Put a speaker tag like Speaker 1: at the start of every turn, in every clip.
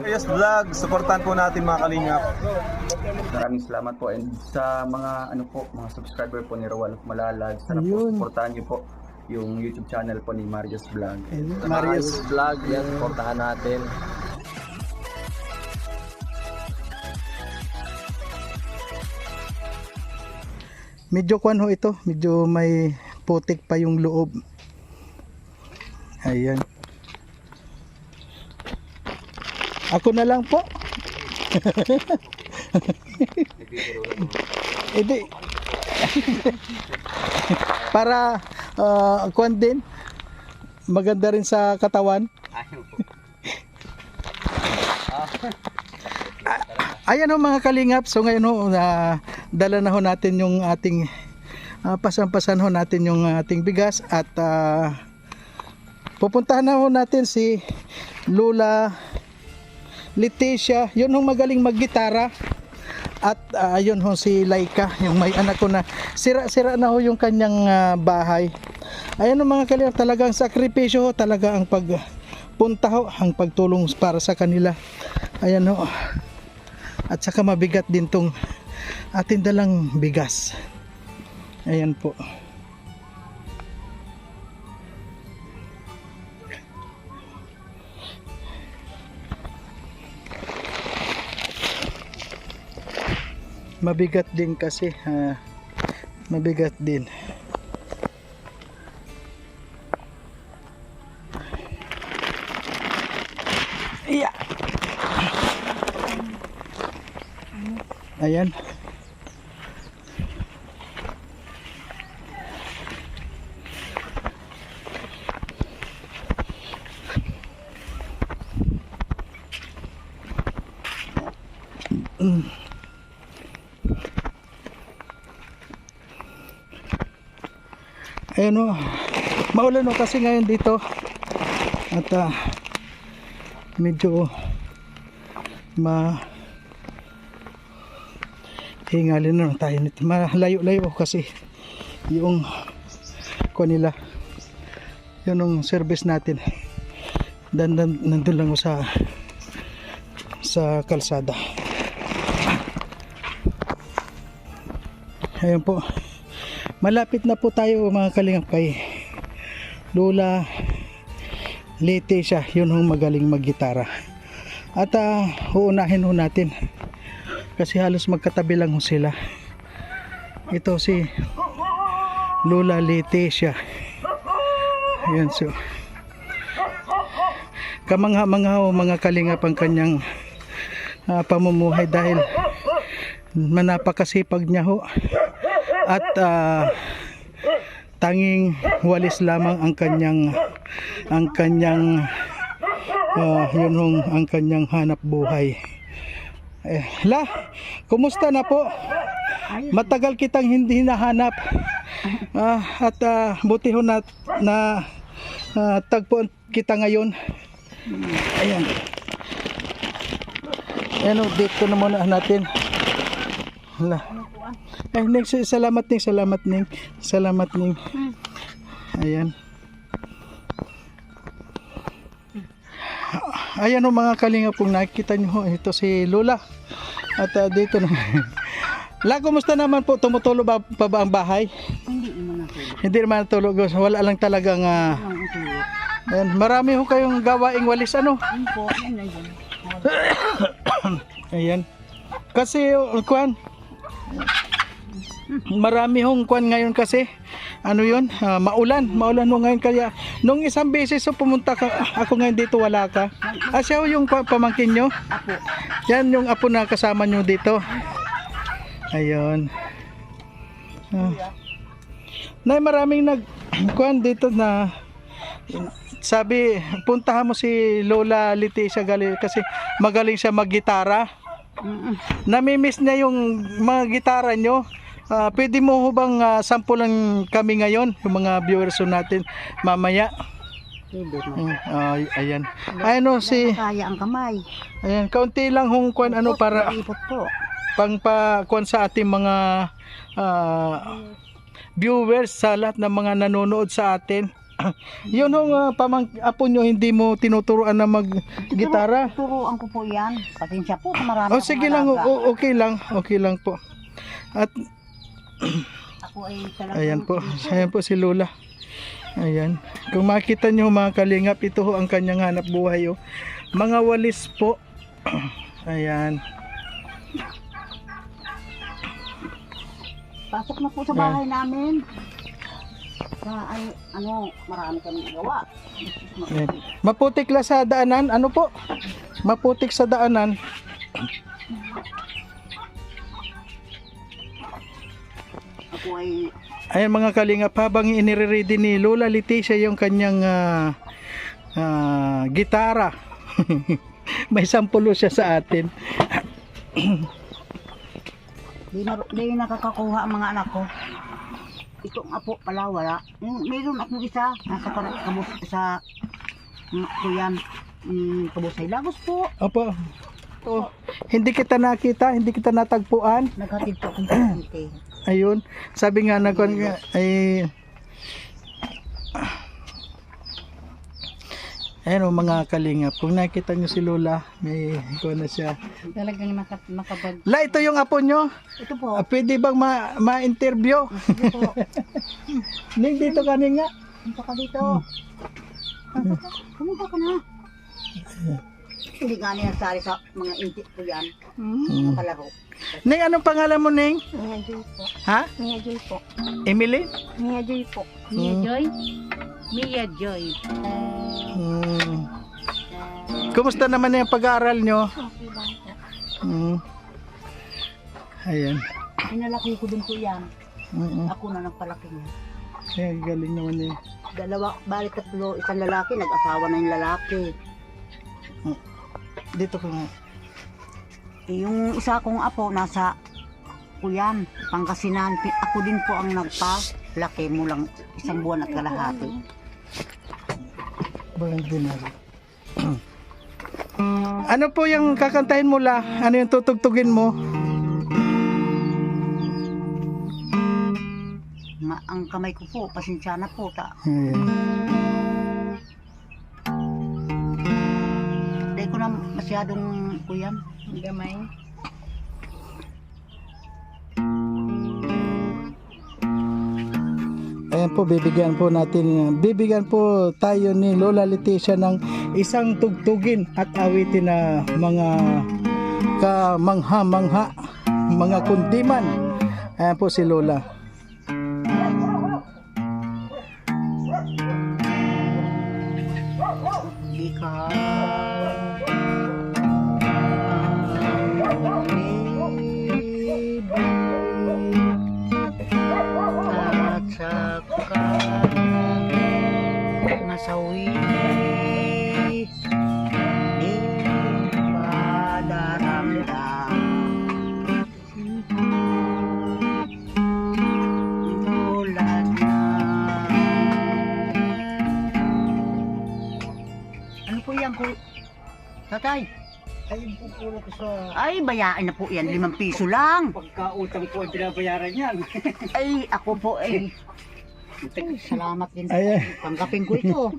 Speaker 1: Marius Vlog, supportan po natin mga kalingap.
Speaker 2: Maraming salamat po, and sa mga mga subscriber po ni Roel of Malalag, sana po
Speaker 3: Ayun.
Speaker 2: supportahan niyo po yung YouTube channel po ni Marius Vlog.
Speaker 3: Marius.
Speaker 4: Vlog, yan, supportahan natin.
Speaker 3: Medyo kwan ho ito, medyo may putik pa yung loob. Ayan. Ako na lang po. Hindi. Para kwan din. Maganda rin sa katawan. Ayan ho mga kalingap. So ngayon ho, dala na ho natin yung ating pasan-pasan ho natin yung ating bigas at pupuntahan na ho natin si Lola Leticia, yun hong magaling maggitara, at ayun ho si Laika, yung may anak ko na sira-sira na ho yung kanyang bahay. Ayan ho mga kalingap, talagang sakripisyo ho talaga ang pagpunta ho, ang pagtulong para sa kanila. Ayan ho, at saka mabigat din tong atin dalang bigas. Ayan po. Mabigat din kasi, mabigat din. Yeah. Ayan. Ayan o, maulan o kasi ngayon dito at medyo hingalin na tayo nito, malayo-layo kasi yung nila, yun ang service natin, nandun lang o sa kalsada. Ayan po, malapit na po tayo mga kalingap kay Lola Leticia, yun hong magaling maggitara. At uunahin ho natin kasi halos magkatabi lang ho sila. Ito si Lola Leticia. Ayan, so kamangha-mangha ho mga kalingap ang kanyang pamumuhay dahil manapakasipag niya ho. At tanging walis lamang ang kanyang yun hong ang kanyang hanap buhay. Kumusta na po? Matagal kitang hindi nahanap. At buti ho na tagpuan kita ngayon. Ayan. Ayan o, dito na muna natin. Salamat ning. Ayan. Ayan o mga kalinga, kung nakikita nyo, ito si Lola. At dito na. Kumusta naman po? Tumutulo pa ba ang bahay? Hindi naman natulog. Wala lang talagang ayan. Marami ho kayong gawaing walis, ano? Ayan. Kasi kuan, marami hong kuan ngayon kasi maulan ho ngayon, kaya nung isang beses pumunta ako ngayon dito, wala ka. Siya ho yung pamangkin nyo? Apo. Yan yung apo na kasama nyo dito. Ayun. Maraming kuan dito na sabi puntahan mo si Lola Leticia kasi magaling siya maggitara. Namimiss niya yung mga gitara nyo. Pwede mo bang sampulan kami ngayon, yung mga viewers natin mamaya? Ayan. Ayan si
Speaker 5: kaya ang kamay.
Speaker 3: Ayan, kaunti lang hong kuan para pangpakuan sa ating mga viewers, sa lahat ng mga nanonood sa atin. Yun hong apo nyo, hindi mo tinuturuan na mag-gitara?
Speaker 5: Turuan ko po yan. Pasensya po kung marami
Speaker 3: Oh, sige lang, okay lang po. At
Speaker 5: Ako ay talagang...
Speaker 3: ayan po si Lola. Ayan. Kung makita nyo mga kalingap, ito ho ang kanyang hanap buhay. Oh. Mga walis po. Ayan.
Speaker 5: Pasok na po sa bahay namin. Marami kami gawa.
Speaker 3: Ayan. Maputik la sa daanan. Ano po? Maputik sa daanan.
Speaker 5: Ako ay...
Speaker 3: Ayan mga kalingap, habang inire-ready ni Lola Leticia yung kanyang gitara. May sampulo siya sa atin.
Speaker 5: Di nakakakuha ang mga anak ko. Itong apo pala wala. Mayroon akong isa nasa kabus sa kuyan. Kabusay Lagos po.
Speaker 3: Opo. Oh, hindi kita nakita, hindi kita natagpuan.
Speaker 5: Naghatid po akong pasyente.
Speaker 3: Ayun, sabi nga na ay ayun mga kalingap, kung nakita nyo si Lola, may ikaw na siya.
Speaker 5: Talagang makabag.
Speaker 3: La, ito yung apo nyo?
Speaker 5: Ito po.
Speaker 3: Pwede bang ma-interview?
Speaker 5: Sige po.
Speaker 3: Ning, dito ka nga.
Speaker 5: Punta ka dito. Pumunta ka na. Hindi nga niya sari sa mga inti ko yan. Makalaro.
Speaker 3: Ning, anong pangalan mo, Ning?
Speaker 5: Mia Joy po.
Speaker 3: Ha?
Speaker 5: Mia Joy po.
Speaker 3: Emily?
Speaker 5: Mia Joy po. Mia Joy? Mia Joy.
Speaker 3: Kumusta naman yung pag-aaral nyo?
Speaker 5: Okay lang po.
Speaker 3: Ayan.
Speaker 5: Pinalaki ko din po yan. Ako na nagpalaki niya.
Speaker 3: Ayan, galing naman eh.
Speaker 5: Balik tatlo, isang lalaki, nag-asawa na yung lalaki.
Speaker 3: Dito ko nga.
Speaker 5: Yung isa kong apo, nasa Kuyan, Pangasinan. Ako din po ang nagpa-laki mo lang isang buwan at kalahati.
Speaker 3: Ano po yung kakantahin mo la? Ano yung tutugtugin mo?
Speaker 5: Ang kamay ko po, pasensya na po. Hindi ko na masyadong Kuyan. Gamay.
Speaker 3: Ayan po, bibigyan po tayo ni Lola Leticia ng isang tugtugin at awitin na mga kamangha-mangha, mga kundiman. Ayan po si Lola.
Speaker 5: Masawi di padaramdam tulad na. Ano po yan po? Tatay?
Speaker 3: Ayun po ko sa
Speaker 5: Ay, bayaan na po yan. 5 piso lang.
Speaker 3: pagkautang po ang binabayaran yan.
Speaker 5: Ay, ako po ay salamat din.
Speaker 3: Ayan.
Speaker 5: Tanggapin ko ito.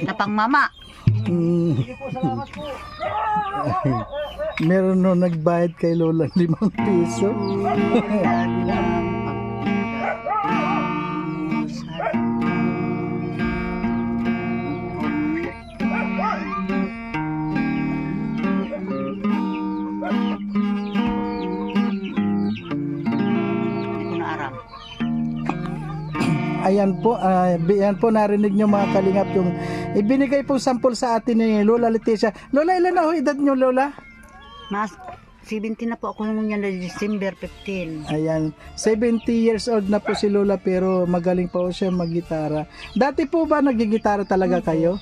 Speaker 5: Napang mama.
Speaker 3: Salamat po. Meron no nagbayad kay Lola 5 piso. Ayan po, yan po narinig nyo mga kalingap yung ibinigay pong sample sa atin ni Lola Leticia. Lola, ilan na ho edad nyo, Lola?
Speaker 5: Mas 70 na po ako nung yan na December 15.
Speaker 3: Ayan, 70 years old na po si Lola pero magaling pa po siya maggitara. Dati po ba nagigitara talaga kayo?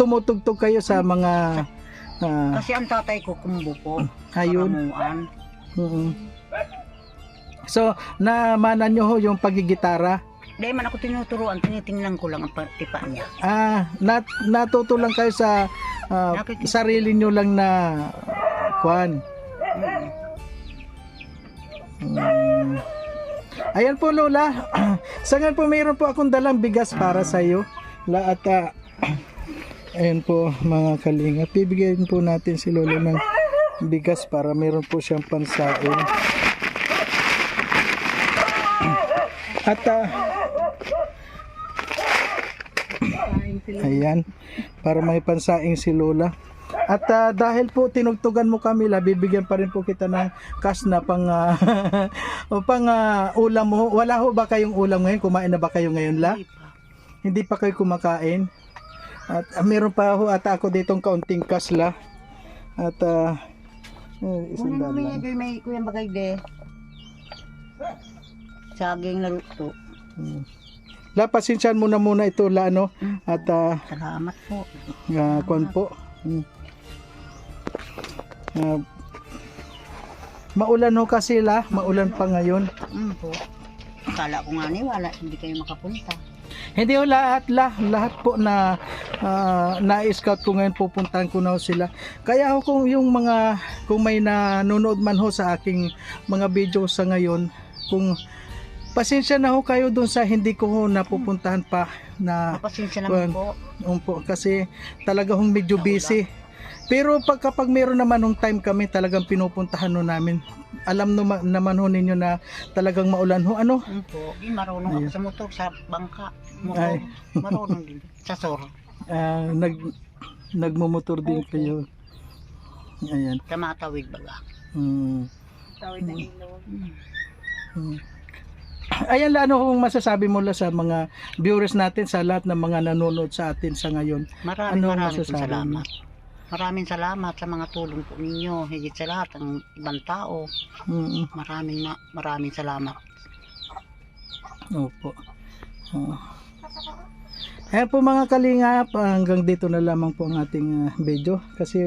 Speaker 3: Tumutugtog kayo sa mga...
Speaker 5: Kasi ang tatay ko kumbo po.
Speaker 3: Ayun.
Speaker 5: Paramuan.
Speaker 3: So, namanan nyo ho yung pagigitara?
Speaker 5: Dahil man ako tinuturuan, tinitingnan ko lang ang tipa niya.
Speaker 3: Natuto lang kayo sa sarili nyo lang na kwan. Ayan po Lola. Sa ngayon po mayroon po akong dalang bigas para sa iyo. At ayan po mga kalinga. Bibigyan po natin si Lola ng bigas para mayroon po siyang pansain. At ayan, para may pansaing si Lola. At dahil po tinugtugan mo kami, bibigyan pa rin po kita ng cash na pang ulam mo. Wala ho ba kayong ulam ngayon? Kumain na ba kayo ngayon, La? Hindi pa kayo kumakain. At meron pa ho ata ako ditong kaunting cash, La. At isang
Speaker 5: Ano
Speaker 3: daan lang.
Speaker 5: may kuyang bagay de. Saging na luto.
Speaker 3: La, pasensyahan mo na muna ito, La, ano? At
Speaker 5: Salamat po.
Speaker 3: kuwan po. Maulan ho kasi, La. Maulan pa ngayon.
Speaker 5: Po. Akala ko nga wala, hindi kayo makapunta.
Speaker 3: Hindi ho lahat po na na-scout ko ngayon, pupuntahan ko na ho sila. Kaya ho kung may nanonood man ho sa aking mga video sa ngayon, kung pasensya na ho kayo dun sa hindi ko ho napupuntahan pa na
Speaker 5: Pasensya naman po.
Speaker 3: kasi talaga hong medyo busy. Pero kapag meron naman hong time kami, talagang pinupuntahan ho namin. Alam naman ho ninyo na talagang maulan ho. Ano?
Speaker 5: Po. Marunong ako sa motor, sa bangka.
Speaker 3: Ay.
Speaker 5: Motor. Marunong din. Sa soro.
Speaker 3: Nagmumotor din kayo. Ayan.
Speaker 5: Tamatawid baga.
Speaker 6: Tawid ng ilog.
Speaker 3: Ayan, ano kung masasabi mo sa mga viewers natin, sa lahat ng mga nanonood sa atin sa ngayon?
Speaker 5: Maraming
Speaker 3: Ano
Speaker 5: maraming
Speaker 3: masasabi
Speaker 5: salamat. Maraming salamat sa mga tulong po ninyo. Higit sa lahat ng ibang tao. Maraming salamat.
Speaker 3: Opo. Ayan po mga kalingap, hanggang dito na lamang po ang ating video kasi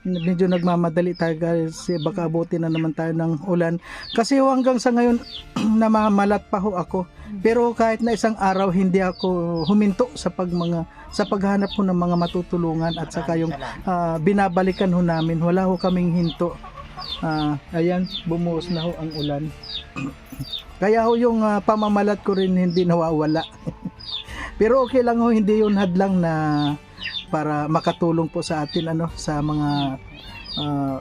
Speaker 3: medyo nagmamadali tayo kasi baka abutin na naman tayo ng ulan kasi hanggang sa ngayon namamalat pa ho ako, pero kahit na isang araw hindi ako huminto sa paghanap ho ng mga matutulungan at saka yung binabalikan ho namin, wala ho kaming hinto. Ayan, bumuhos na ho ang ulan. Kaya ho yung pamamalat ko rin hindi nawawala. Pero okay lang ho, hindi yun hadlang na para makatulong po sa atin sa mga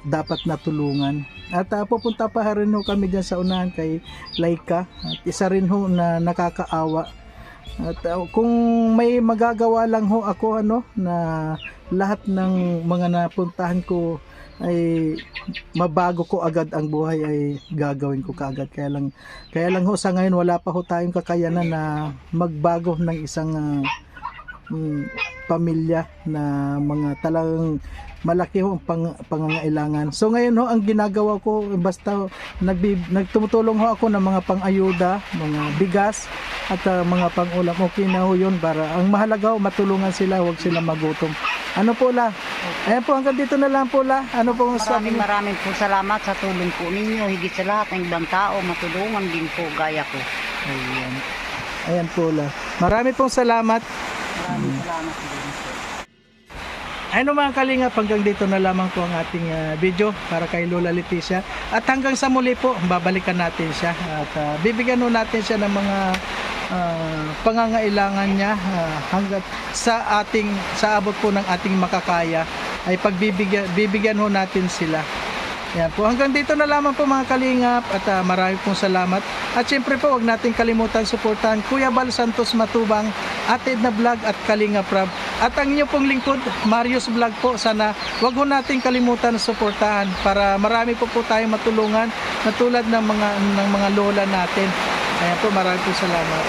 Speaker 3: dapat na tulungan. At pupunta pa rin ho kami dyan sa unahan kay Laika. At isa rin ho na nakakaawa. At kung may magagawa lang ho ako na lahat ng mga napuntahan ko ay mabago ko agad ang buhay, ay gagawin ko kaagad. Kaya lang ho sa ngayon wala pa ho tayong kakayanan na magbago ng isang pamilya na mga talagang malaki ho ang pangangailangan. So ngayon ho ang ginagawa ko, basta nagtumutulong ho ako ng mga pang-ayuda, mga bigas at mga pang-ulam. Okay na ho yun, para ang mahalaga ho matulungan sila, huwag sila magutom. Ano po, La? Ayan po, hanggang dito na lang po, La. Ano po
Speaker 5: Maraming po salamat sa tulong po ninyo. Higit sa lahat ng ibang tao, matulungan din po gaya ko.
Speaker 3: Ayan po, La. Marami pong salamat.
Speaker 5: Maraming salamat din po.
Speaker 3: Ano mga kalingap, hanggang dito na lamang po ang ating video para kay Lola Leticia. At hanggang sa muli po, babalikan natin siya. At bibigyan ho natin siya ng mga pangangailangan niya hanggang sa abot po ng ating makakaya ay bibigyan ho natin sila. Yan po, hanggang dito na lamang po mga kalingap at marami pong salamat. At syempre po, huwag natin kalimutan suportahan Kuya Bal Santos Matubang, Atid na Vlog at Kalinga Prab. At ang inyo pong lingkod, Marius Vlog po. Sana huwag ho natin kalimutan suportahan para marami po tayong matulungan na tulad ng mga lola natin. Ayan po, marami po salamat.